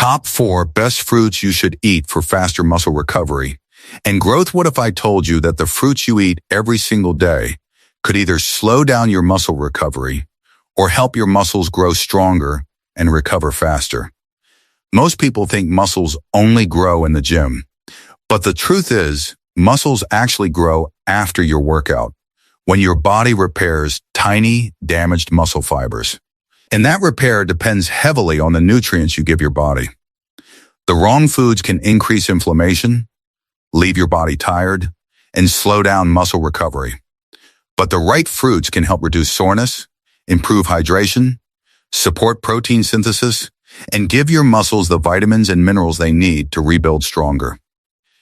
Top 4 best fruits you should eat for faster muscle recovery and growth. What if I told you that the fruits you eat every single day could either slow down your muscle recovery or help your muscles grow stronger and recover faster? Most people think muscles only grow in the gym, but the truth is muscles actually grow after your workout, when your body repairs tiny, damaged muscle fibers. And that repair depends heavily on the nutrients you give your body. The wrong foods can increase inflammation, leave your body tired, and slow down muscle recovery. But the right fruits can help reduce soreness, improve hydration, support protein synthesis, and give your muscles the vitamins and minerals they need to rebuild stronger.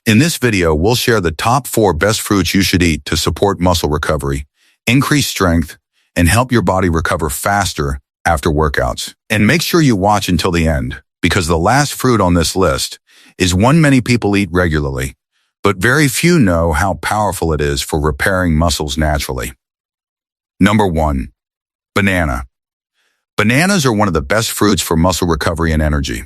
In this video, we'll share the top 4 best fruits you should eat to support muscle recovery, increase strength, and help your body recover faster after workouts. And make sure you watch until the end, because the last fruit on this list is one many people eat regularly, but very few know how powerful it is for repairing muscles naturally. Number 1. Banana. Bananas are one of the best fruits for muscle recovery and energy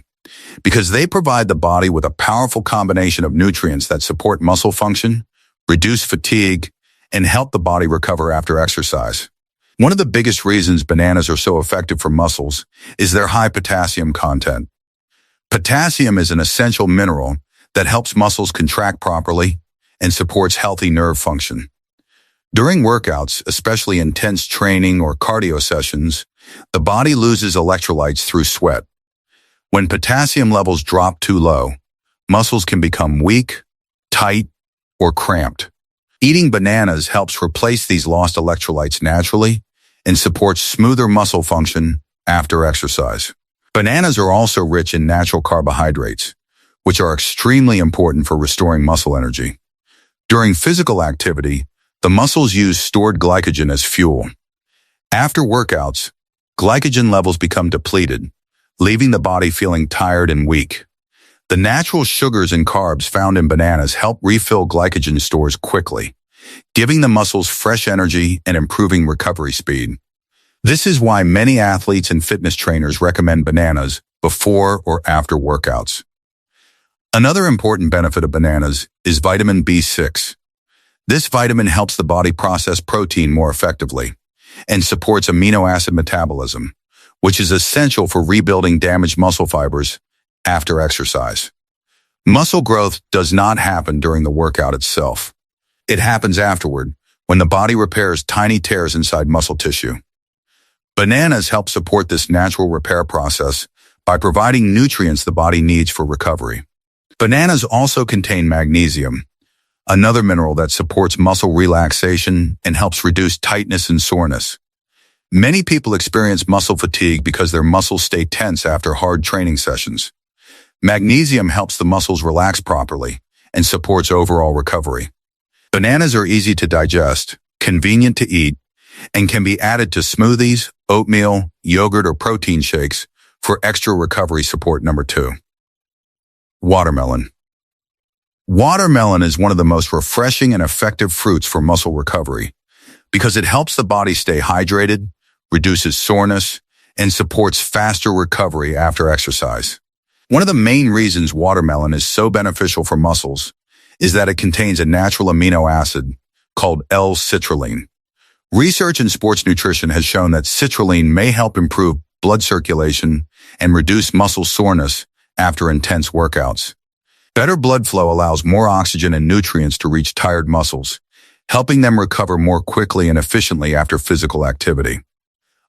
because they provide the body with a powerful combination of nutrients that support muscle function, reduce fatigue, and help the body recover after exercise. One of the biggest reasons bananas are so effective for muscles is their high potassium content. Potassium is an essential mineral that helps muscles contract properly and supports healthy nerve function. During workouts, especially intense training or cardio sessions, the body loses electrolytes through sweat. When potassium levels drop too low, muscles can become weak, tight, or cramped. Eating bananas helps replace these lost electrolytes naturally and supports smoother muscle function after exercise. Bananas are also rich in natural carbohydrates, which are extremely important for restoring muscle energy. During physical activity, the muscles use stored glycogen as fuel. After workouts, glycogen levels become depleted, leaving the body feeling tired and weak. The natural sugars and carbs found in bananas help refill glycogen stores quickly, giving the muscles fresh energy and improving recovery speed. This is why many athletes and fitness trainers recommend bananas before or after workouts. Another important benefit of bananas is vitamin B6. This vitamin helps the body process protein more effectively and supports amino acid metabolism, which is essential for rebuilding damaged muscle fibers after exercise. Muscle growth does not happen during the workout itself. It happens afterward, when the body repairs tiny tears inside muscle tissue. Bananas help support this natural repair process by providing nutrients the body needs for recovery. Bananas also contain magnesium, another mineral that supports muscle relaxation and helps reduce tightness and soreness. Many people experience muscle fatigue because their muscles stay tense after hard training sessions. Magnesium helps the muscles relax properly and supports overall recovery. Bananas are easy to digest, convenient to eat, and can be added to smoothies, oatmeal, yogurt, or protein shakes for extra recovery support. Number 2. Watermelon. Watermelon is one of the most refreshing and effective fruits for muscle recovery because it helps the body stay hydrated, reduces soreness, and supports faster recovery after exercise. One of the main reasons watermelon is so beneficial for muscles is that it contains a natural amino acid called L-citrulline. Research in sports nutrition has shown that citrulline may help improve blood circulation and reduce muscle soreness after intense workouts. Better blood flow allows more oxygen and nutrients to reach tired muscles, helping them recover more quickly and efficiently after physical activity.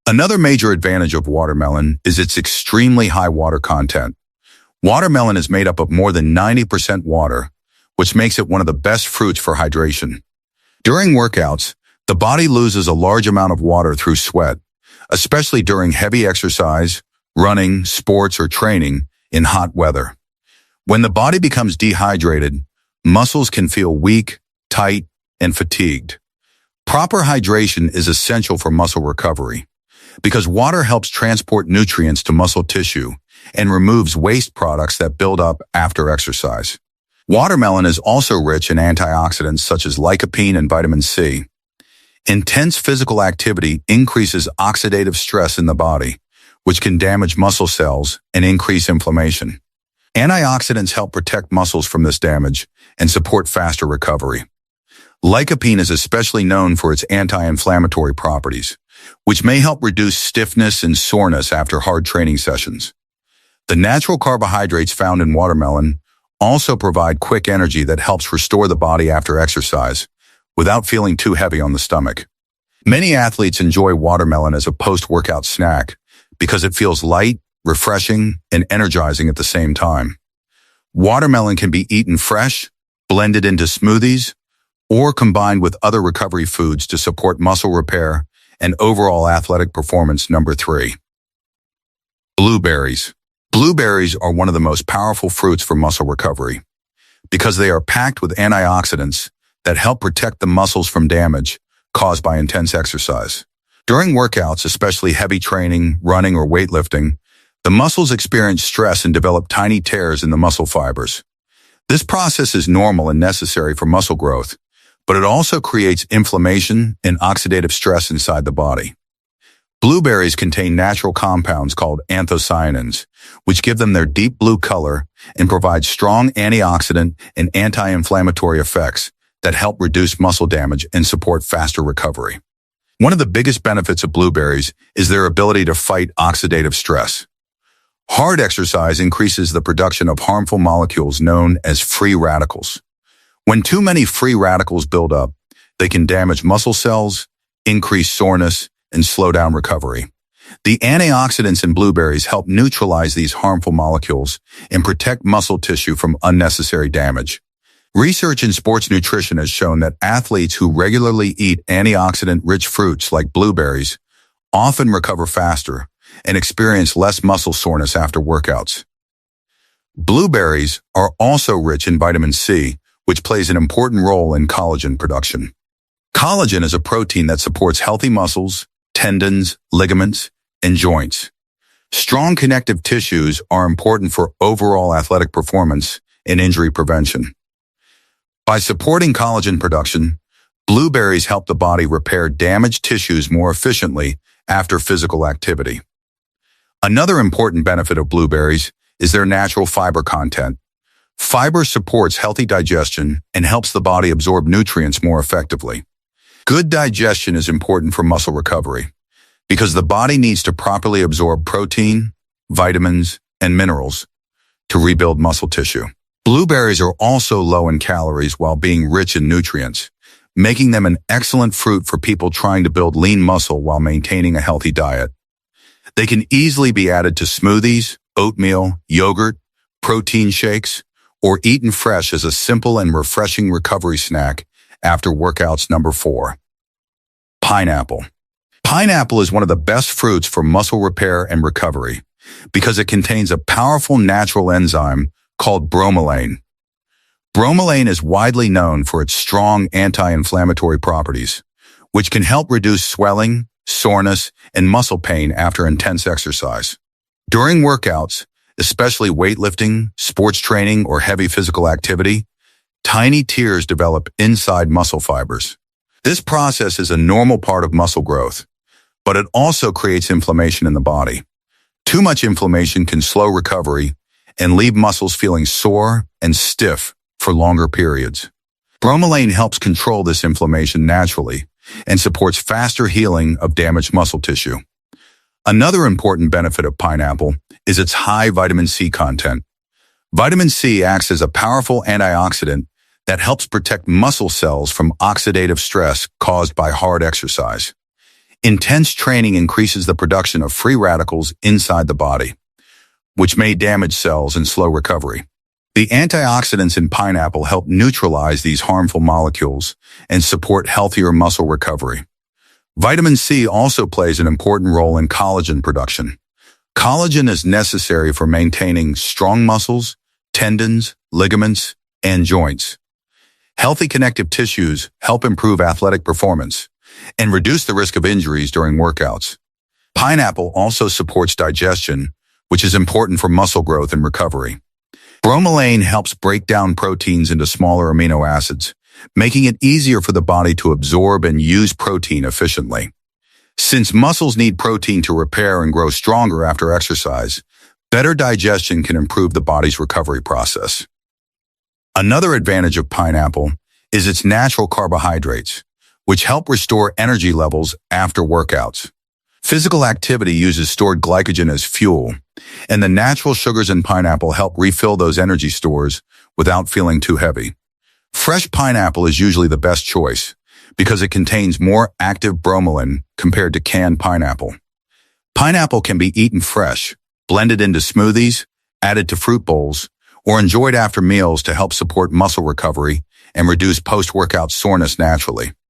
Another major advantage of watermelon is its extremely high water content. Watermelon is made up of more than 90% water, which makes it one of the best fruits for hydration. During workouts, the body loses a large amount of water through sweat, especially during heavy exercise, running, sports, or training in hot weather. When the body becomes dehydrated, muscles can feel weak, tight, and fatigued. Proper hydration is essential for muscle recovery because water helps transport nutrients to muscle tissue and removes waste products that build up after exercise. Watermelon is also rich in antioxidants such as lycopene and vitamin C. Intense physical activity increases oxidative stress in the body, which can damage muscle cells and increase inflammation. Antioxidants help protect muscles from this damage and support faster recovery. Lycopene is especially known for its anti-inflammatory properties, which may help reduce stiffness and soreness after hard training sessions. The natural carbohydrates found in watermelon also provide quick energy that helps restore the body after exercise without feeling too heavy on the stomach. Many athletes enjoy watermelon as a post-workout snack because it feels light, refreshing, and energizing at the same time. Watermelon can be eaten fresh, blended into smoothies, or combined with other recovery foods to support muscle repair and overall athletic performance. Number 3. Blueberries. Blueberries are one of the most powerful fruits for muscle recovery because they are packed with antioxidants that help protect the muscles from damage caused by intense exercise. During workouts, especially heavy training, running, or weightlifting, the muscles experience stress and develop tiny tears in the muscle fibers. This process is normal and necessary for muscle growth, but it also creates inflammation and oxidative stress inside the body. Blueberries contain natural compounds called anthocyanins, which give them their deep blue color and provide strong antioxidant and anti-inflammatory effects that help reduce muscle damage and support faster recovery. One of the biggest benefits of blueberries is their ability to fight oxidative stress. Hard exercise increases the production of harmful molecules known as free radicals. When too many free radicals build up, they can damage muscle cells, increase soreness, and slow down recovery. The antioxidants in blueberries help neutralize these harmful molecules and protect muscle tissue from unnecessary damage. Research in sports nutrition has shown that athletes who regularly eat antioxidant-rich fruits like blueberries often recover faster and experience less muscle soreness after workouts. Blueberries are also rich in vitamin C, which plays an important role in collagen production. Collagen is a protein that supports healthy muscles, tendons, ligaments, and joints. Strong connective tissues are important for overall athletic performance and injury prevention. By supporting collagen production, blueberries help the body repair damaged tissues more efficiently after physical activity. Another important benefit of blueberries is their natural fiber content. Fiber supports healthy digestion and helps the body absorb nutrients more effectively. Good digestion is important for muscle recovery because the body needs to properly absorb protein, vitamins, and minerals to rebuild muscle tissue. Blueberries are also low in calories while being rich in nutrients, making them an excellent fruit for people trying to build lean muscle while maintaining a healthy diet. They can easily be added to smoothies, oatmeal, yogurt, protein shakes, or eaten fresh as a simple and refreshing recovery snack after workouts. Number 4. Pineapple. Pineapple is one of the best fruits for muscle repair and recovery because it contains a powerful natural enzyme called bromelain. Bromelain is widely known for its strong anti-inflammatory properties, which can help reduce swelling, soreness, and muscle pain after intense exercise. During workouts, especially weightlifting, sports training, or heavy physical activity, tiny tears develop inside muscle fibers. This process is a normal part of muscle growth, but it also creates inflammation in the body. Too much inflammation can slow recovery and leave muscles feeling sore and stiff for longer periods. Bromelain helps control this inflammation naturally and supports faster healing of damaged muscle tissue. Another important benefit of pineapple is its high vitamin C content. Vitamin C acts as a powerful antioxidant that helps protect muscle cells from oxidative stress caused by hard exercise. Intense training increases the production of free radicals inside the body, which may damage cells and slow recovery. The antioxidants in pineapple help neutralize these harmful molecules and support healthier muscle recovery. Vitamin C also plays an important role in collagen production. Collagen is necessary for maintaining strong muscles, tendons, ligaments, and joints. Healthy connective tissues help improve athletic performance and reduce the risk of injuries during workouts. Pineapple also supports digestion, which is important for muscle growth and recovery. Bromelain helps break down proteins into smaller amino acids, making it easier for the body to absorb and use protein efficiently. Since muscles need protein to repair and grow stronger after exercise, Better digestion can improve the body's recovery process. Another advantage of pineapple is its natural carbohydrates, which help restore energy levels after workouts. Physical activity uses stored glycogen as fuel, and the natural sugars in pineapple help refill those energy stores without feeling too heavy. Fresh pineapple is usually the best choice because it contains more active bromelain compared to canned pineapple. Pineapple can be eaten fresh, blended into smoothies, added to fruit bowls, or enjoyed after meals to help support muscle recovery and reduce post-workout soreness naturally.